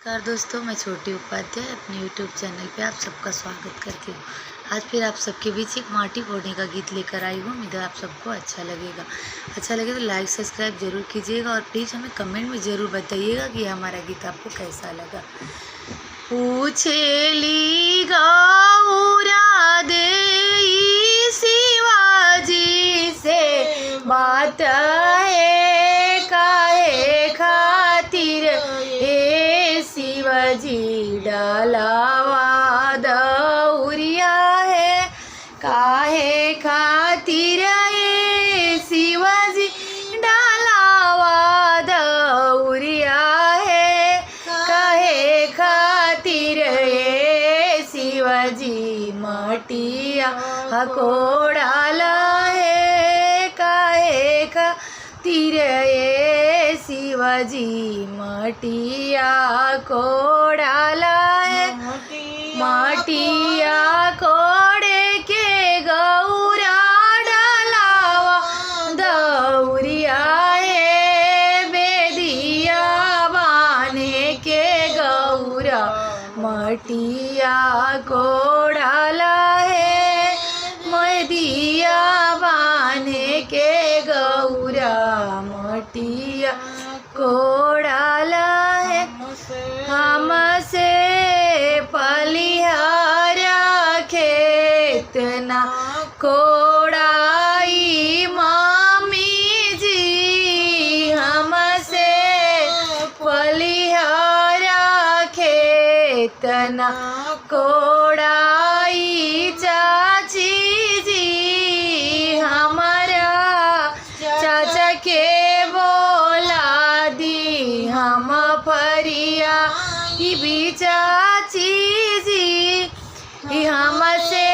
नमस्कार दोस्तों, मैं छोटी उपाध्याय अपने यूट्यूब चैनल पे आप सबका स्वागत करती हूँ। आज फिर आप सबके बीच एक माटी फोड़ने का गीत लेकर आई हूँ। उम्मीद है आप सबको अच्छा लगे तो लाइक सब्सक्राइब जरूर कीजिएगा और प्लीज़ हमें कमेंट में ज़रूर बताइएगा कि हमारा गीत आपको कैसा लगा। पूछेली गौरा देई शिवाजी से बात है काहे खातिर शिवजी डालावा दौरिया है काहे खातिर शिवजी डालावा दौरिया है काहे खातिर शिवजी मटिया कोड़ाला है काहे खातिर शिवजी मटिया कोड़ाला है मटिया कोड़े के गौरा डालावा दौरिया है बेदिया बाने के गौरा मटिया कोड़ाला है मदिया बाने के गौरा मटिया कोड़ाला है हमसे पलिहारा खेत ना कोड़ाई मामी जी हमसे पलिहारा खेत ना कोड़ाई चाची जी हमारा चाचा के बोला दी हम फरिया चाची जी हमसे